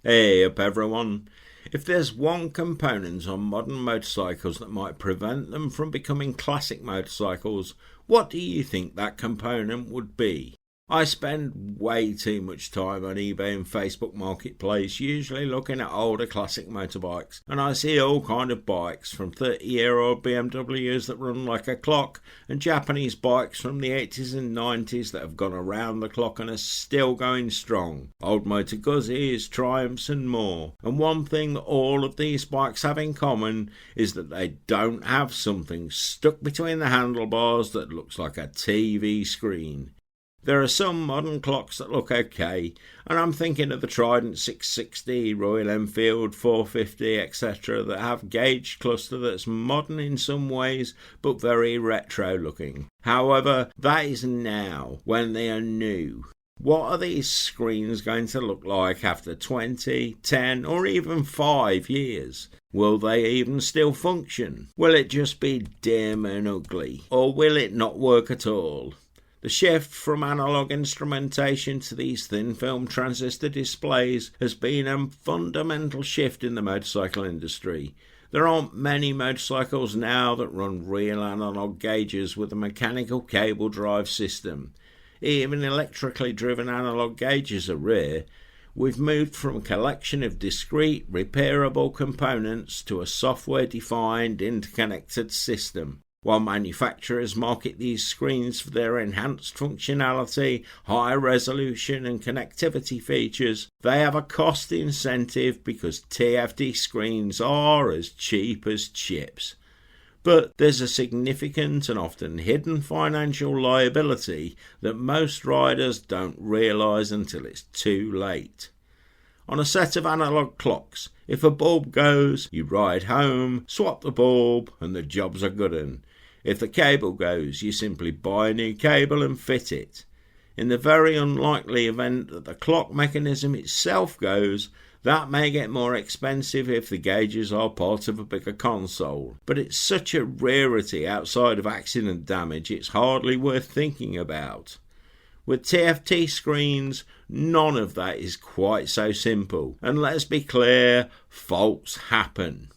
Hey up everyone. If there's one component on modern motorcycles that might prevent them from becoming classic motorcycles, what do you think that component would be? I spend way too much time on eBay and Facebook Marketplace, usually looking at older classic motorbikes, and I see all kind of bikes, from 30-year-old BMWs that run like a clock, and Japanese bikes from the 80s and 90s that have gone around the clock and are still going strong, old Moto Guzzi's, Triumphs and more. And one thing that all of these bikes have in common is that they don't have something stuck between the handlebars that looks like a TV screen. There are some modern clocks that look okay, and I'm thinking of the Trident 660, Royal Enfield 450, etc. that have gauge cluster that's modern in some ways but very retro looking. However, that is now, when they are new. What are these screens going to look like after 20, 10 or even 5 years? Will they even still function? Will it just be dim and ugly? Or will it not work at all? The shift from analog instrumentation to these thin film transistor displays has been a fundamental shift in the motorcycle industry. There aren't many motorcycles now that run real analog gauges with a mechanical cable drive system. Even electrically driven analog gauges are rare. We've moved from a collection of discrete, repairable components to a software-defined, interconnected system. While manufacturers market these screens for their enhanced functionality, high resolution and connectivity features, they have a cost incentive because TFT screens are as cheap as chips. But there's a significant and often hidden financial liability that most riders don't realise until it's too late. On a set of analog clocks, if a bulb goes, you ride home, swap the bulb, and the job's a good 'un. If the cable goes, you simply buy a new cable and fit it. In the very unlikely event that the clock mechanism itself goes, that may get more expensive if the gauges are part of a bigger console. But it's such a rarity outside of accident damage, it's hardly worth thinking about. With TFT screens, none of that is quite so simple. And let's be clear, faults happen.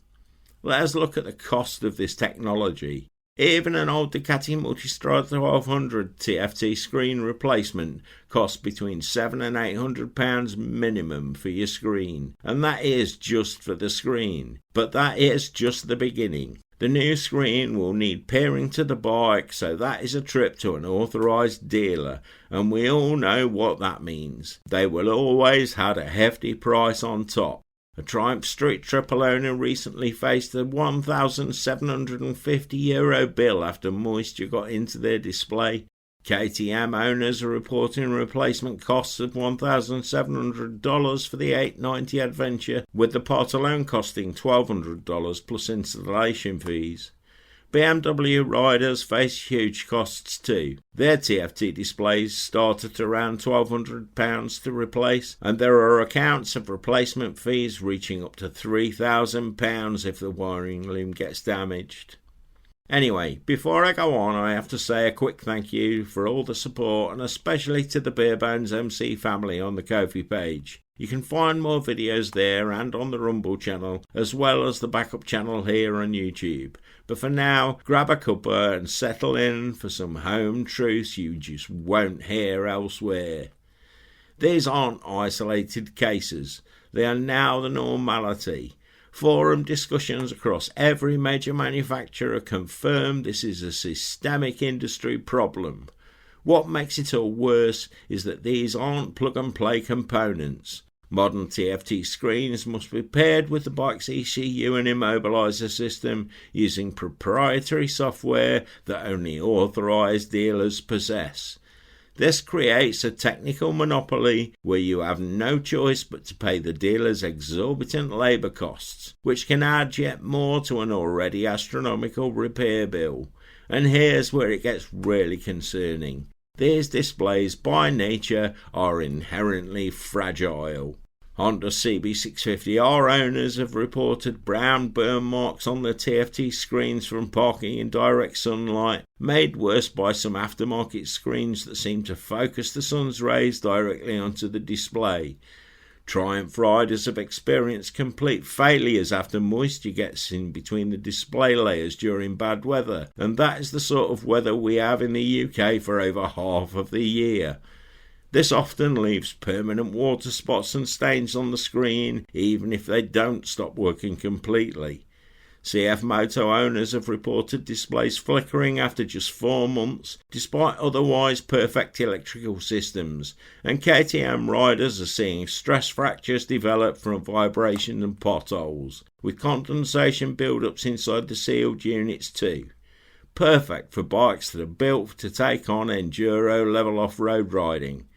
Let us look at the cost of this technology. Even an old Ducati Multistrada 1200 TFT screen replacement costs between £700 and £800 minimum for your screen, and that is just for the screen. But that is just the beginning. The new screen will need pairing to the bike, so that is a trip to an authorised dealer, and we all know what that means. They will always have a hefty price on top. A Triumph Street Triple owner recently faced a €1,750 bill after moisture got into their display. KTM owners are reporting replacement costs of $1,700 for the 890 Adventure, with the part alone costing $1,200 plus installation fees. BMW riders face huge costs too. Their TFT displays start at around £1,200 to replace, and there are accounts of replacement fees reaching up to £3,000 if the wiring loom gets damaged. Anyway, before I go on, I have to say a quick thank you for all the support, and especially to the BAREBONESMC family on the Ko-fi page. You can find more videos there and on the Rumble channel, as well as the backup channel here on YouTube. But for now, grab a cuppa and settle in for some home truths you just won't hear elsewhere. These aren't isolated cases. They are now the normality. Forum discussions across every major manufacturer confirm this is a systemic industry problem. What makes it all worse is that these aren't plug-and-play components. Modern TFT screens must be paired with the bike's ECU and immobiliser system using proprietary software that only authorised dealers possess. This creates a technical monopoly where you have no choice but to pay the dealer's exorbitant labour costs, which can add yet more to an already astronomical repair bill. And here's where it gets really concerning. These displays by nature are inherently fragile. Honda CB650R owners have reported brown burn marks on their TFT screens from parking in direct sunlight, made worse by some aftermarket screens that seem to focus the sun's rays directly onto the display. Triumph riders have experienced complete failures after moisture gets in between the display layers during bad weather, and that is the sort of weather we have in the UK for over half of the year. This often leaves permanent water spots and stains on the screen, even if they don't stop working completely. CF Moto owners have reported displays flickering after just 4 months, despite otherwise perfect electrical systems, and KTM riders are seeing stress fractures develop from vibration and potholes, with condensation build-ups inside the sealed units too. Perfect for bikes that are built to take on enduro-level off-road riding.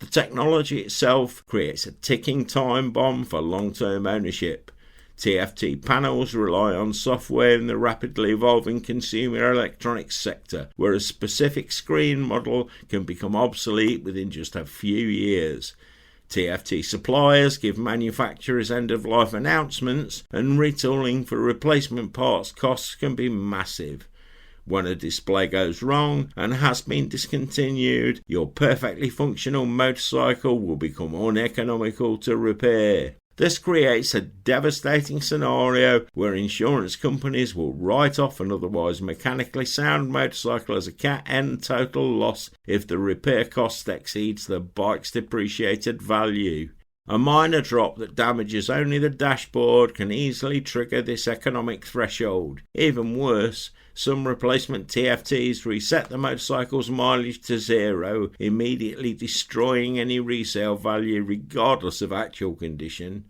The technology itself creates a ticking time bomb for long-term ownership. TFT panels rely on software in the rapidly evolving consumer electronics sector, where a specific screen model can become obsolete within just a few years. TFT suppliers give manufacturers end-of-life announcements, and retooling for replacement parts costs can be massive. When a display goes wrong and has been discontinued, your perfectly functional motorcycle will become uneconomical to repair. This creates a devastating scenario where insurance companies will write off an otherwise mechanically sound motorcycle as a cat-end total loss if the repair cost exceeds the bike's depreciated value. A minor drop that damages only the dashboard can easily trigger this economic threshold. Even worse, some replacement TFTs reset the motorcycle's mileage to 0, immediately destroying any resale value regardless of actual condition.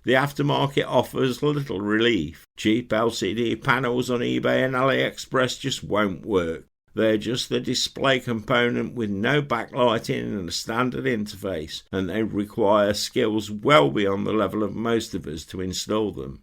The aftermarket offers little relief. Cheap LCD panels on eBay and AliExpress just won't work. They're just the display component with no backlighting and a standard interface, and they require skills well beyond the level of most of us to install them.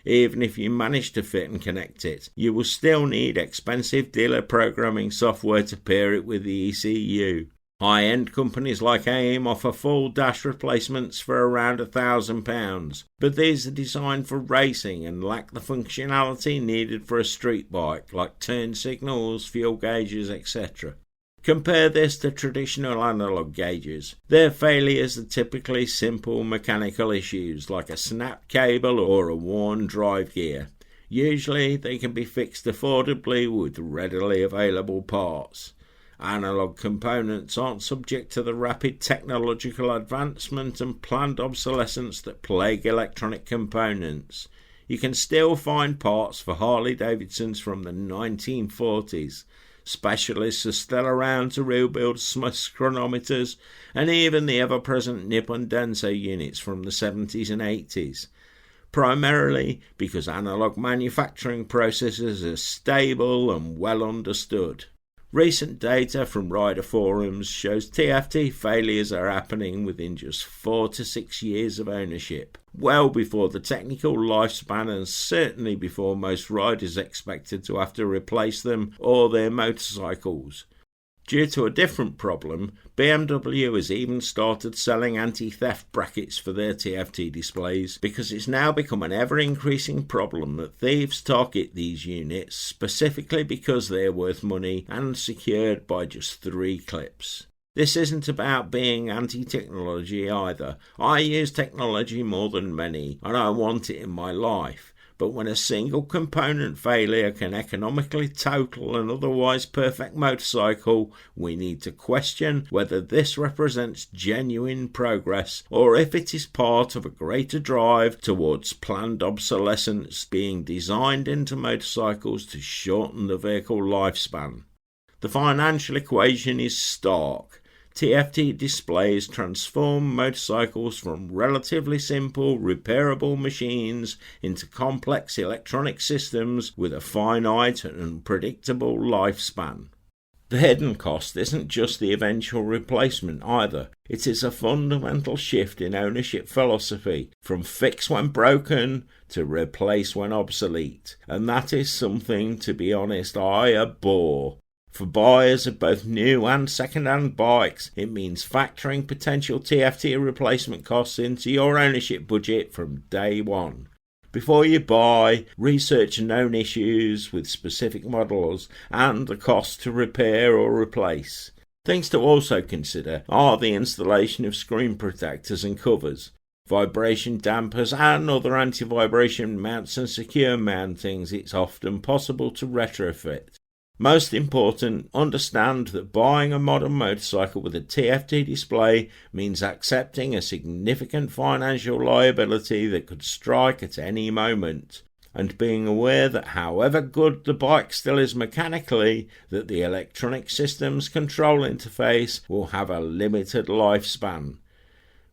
Even if you manage to fit and connect it, you will still need expensive dealer programming software to pair it with the ECU. High-end companies like AIM offer full dash replacements for around £1,000, but these are designed for racing and lack the functionality needed for a street bike, like turn signals, fuel gauges, etc. Compare this to traditional analog gauges. Their failures are typically simple mechanical issues, like a snapped cable or a worn drive gear. Usually they can be fixed affordably with readily available parts. Analog components aren't subject to the rapid technological advancement and planned obsolescence that plague electronic components. You can still find parts for Harley-Davidsons from the 1940s. Specialists are still around to rebuild Smith's chronometers, and even the ever-present Nippon Denso units from the 70s and 80s. Primarily because analog manufacturing processes are stable and well understood. Recent data from rider forums shows TFT failures are happening within just 4 to 6 years of ownership, well before the technical lifespan and certainly before most riders expected to have to replace them or their motorcycles. Due to a different problem, BMW has even started selling anti-theft brackets for their TFT displays because it's now become an ever-increasing problem that thieves target these units specifically because they're worth money and secured by just 3 clips. This isn't about being anti-technology either. I use technology more than many, and I want it in my life. But when a single component failure can economically total an otherwise perfect motorcycle, we need to question whether this represents genuine progress or if it is part of a greater drive towards planned obsolescence being designed into motorcycles to shorten the vehicle lifespan. The financial equation is stark. TFT displays transform motorcycles from relatively simple, repairable machines into complex electronic systems with a finite and predictable lifespan. The hidden cost isn't just the eventual replacement either. It is a fundamental shift in ownership philosophy, from fix when broken to replace when obsolete. And that is something, to be honest, I abhor. For buyers of both new and second-hand bikes, it means factoring potential TFT replacement costs into your ownership budget from day one. Before you buy, research known issues with specific models and the cost to repair or replace. Things to also consider are the installation of screen protectors and covers, vibration dampers and other anti-vibration mounts and secure mountings it's often possible to retrofit. Most important, understand that buying a modern motorcycle with a TFT display means accepting a significant financial liability that could strike at any moment, and being aware that however good the bike still is mechanically, that the electronic system's control interface will have a limited lifespan.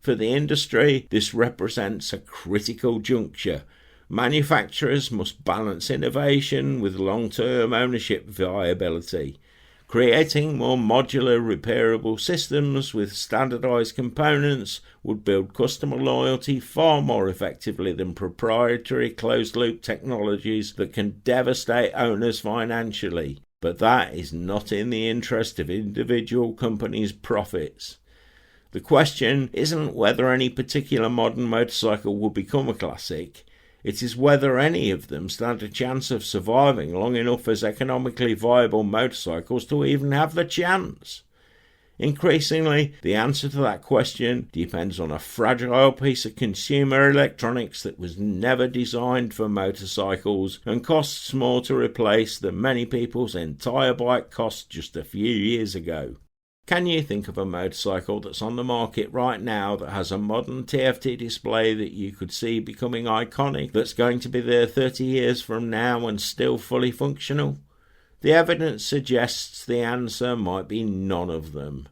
For the industry, this represents a critical juncture. Manufacturers must balance innovation with long-term ownership viability. Creating more modular, repairable systems with standardized components would build customer loyalty far more effectively than proprietary closed-loop technologies that can devastate owners financially. But that is not in the interest of individual companies' profits. The question isn't whether any particular modern motorcycle will become a classic. It is whether any of them stand a chance of surviving long enough as economically viable motorcycles to even have the chance. Increasingly, the answer to that question depends on a fragile piece of consumer electronics that was never designed for motorcycles and costs more to replace than many people's entire bike cost just a few years ago. Can you think of a motorcycle that's on the market right now that has a modern TFT display that you could see becoming iconic, that's going to be there 30 years from now and still fully functional? The evidence suggests the answer might be none of them.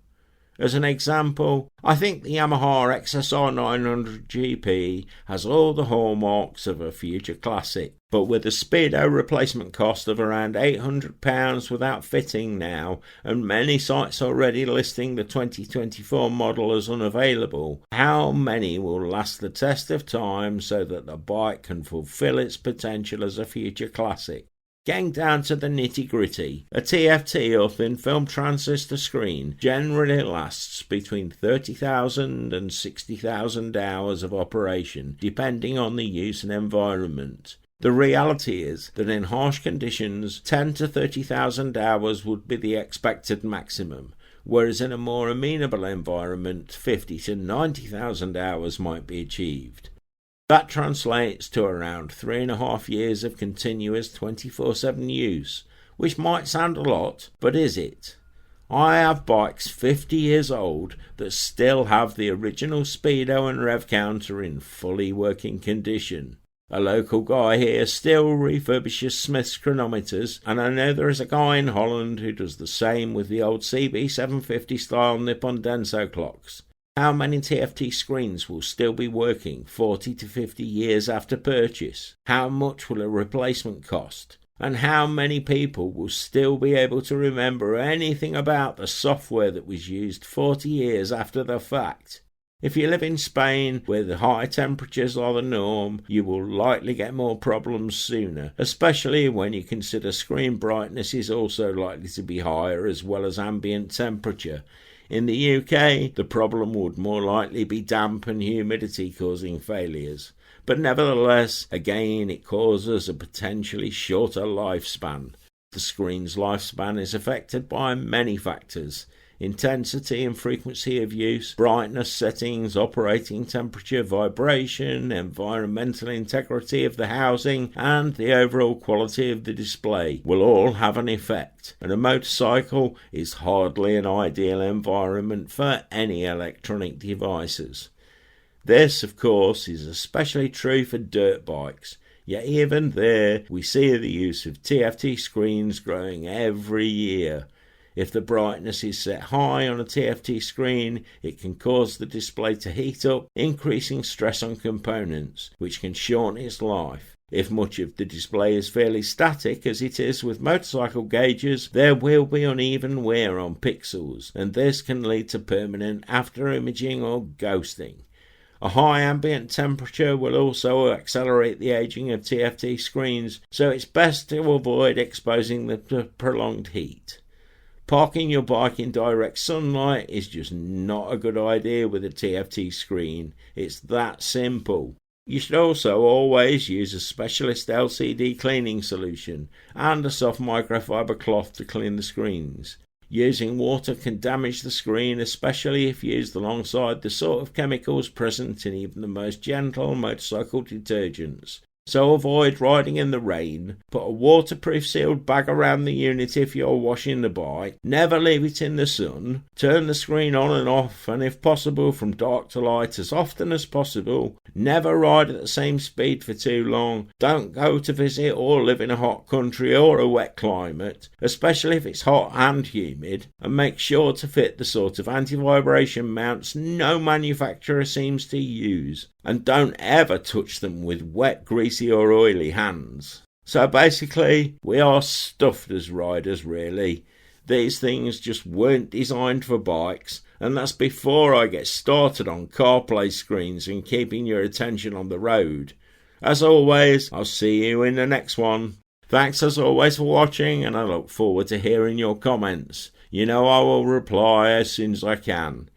As an example, I think the Yamaha XSR 900 GP has all the hallmarks of a future classic, but with a Speedo replacement cost of around £800 without fitting now, and many sites already listing the 2024 model as unavailable, how many will last the test of time so that the bike can fulfill its potential as a future classic? Getting down to the nitty-gritty, a TFT or thin film transistor screen generally lasts between 30,000 and 60,000 hours of operation, depending on the use and environment. The reality is that in harsh conditions, 10 to 30,000 hours would be the expected maximum, whereas in a more amenable environment, 50 to 90,000 hours might be achieved. That translates to around 3.5 years of continuous 24/7 use, which might sound a lot, but is it? I have bikes 50 years old that still have the original speedo and rev counter in fully working condition. A local guy here still refurbishes Smith's chronometers, and I know there is a guy in Holland who does the same with the old CB 750 style Nippon Denso clocks. How many TFT screens will still be working 40 to 50 years after purchase? How much will a replacement cost? And how many people will still be able to remember anything about the software that was used 40 years after the fact? If you live in Spain, where the high temperatures are the norm, you will likely get more problems sooner, especially when you consider screen brightness is also likely to be higher as well as ambient temperature. In the UK, the problem would more likely be damp and humidity causing failures. But nevertheless, again, it causes a potentially shorter lifespan. The screen's lifespan is affected by many factors: intensity and frequency of use, brightness settings, operating temperature, vibration, environmental integrity of the housing, and the overall quality of the display will all have an effect, and a motorcycle is hardly an ideal environment for any electronic devices. This, of course, is especially true for dirt bikes, yet even there we see the use of TFT screens growing every year. If the brightness is set high on a TFT screen, it can cause the display to heat up, increasing stress on components, which can shorten its life. If much of the display is fairly static, as it is with motorcycle gauges, there will be uneven wear on pixels, and this can lead to permanent after-imaging or ghosting. A high ambient temperature will also accelerate the aging of TFT screens, so it's best to avoid exposing them to prolonged heat. Parking your bike in direct sunlight is just not a good idea with a TFT screen. It's that simple. You should also always use a specialist LCD cleaning solution and a soft microfiber cloth to clean the screens. Using water can damage the screen, especially if used alongside the sort of chemicals present in even the most gentle motorcycle detergents. So avoid riding in the rain. Put a waterproof sealed bag around the unit if you're washing the bike. Never leave it in the sun. Turn the screen on and off, and if possible from dark to light as often as possible. Never ride at the same speed for too long. Don't go to visit or live in a hot country or a wet climate, especially if it's hot and humid. And make sure to fit the sort of anti-vibration mounts no manufacturer seems to use. And don't ever touch them with wet, greasy or oily hands. So basically, we are stuffed as riders, really. These things just weren't designed for bikes, and that's before I get started on CarPlay screens and keeping your attention on the road. As always, I'll see you in the next one. Thanks as always for watching, and I look forward to hearing your comments. You know I will reply as soon as I can.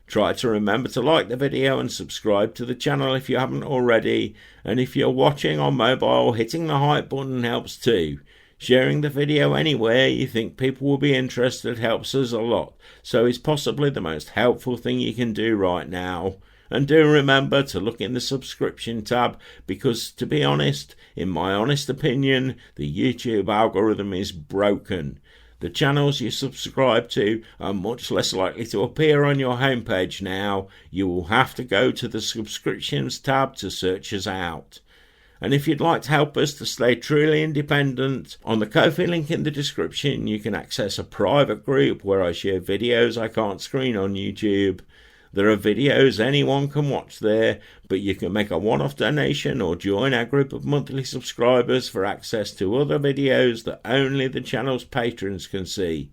Try to remember to like the video and subscribe to the channel if you haven't already, and if you're watching on mobile, hitting the hype button helps too. Sharing the video anywhere you think people will be interested helps us a lot, so it's possibly the most helpful thing you can do right now. And do remember to look in the subscription tab, because to be honest, in my honest opinion, the YouTube algorithm is broken. The channels you subscribe to are much less likely to appear on your homepage now. You will have to go to the subscriptions tab to search us out. And if you'd like to help us to stay truly independent, on the Ko-fi link in the description you can access a private group where I share videos I can't screen on YouTube. There are videos anyone can watch there, but you can make a one-off donation or join our group of monthly subscribers for access to other videos that only the channel's patrons can see.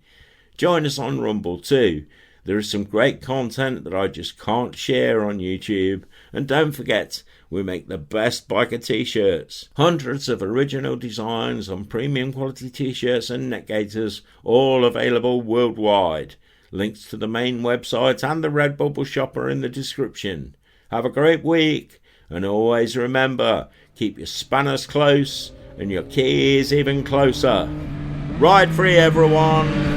Join us on Rumble too. There is some great content that I just can't share on YouTube. And don't forget, we make the best biker t-shirts. Hundreds of original designs on premium quality t-shirts and neck gaiters, all available worldwide. Links to the main website and the Redbubble shop are in the description. Have a great week, and always remember, keep your spanners close and your keys even closer. Ride free, everyone!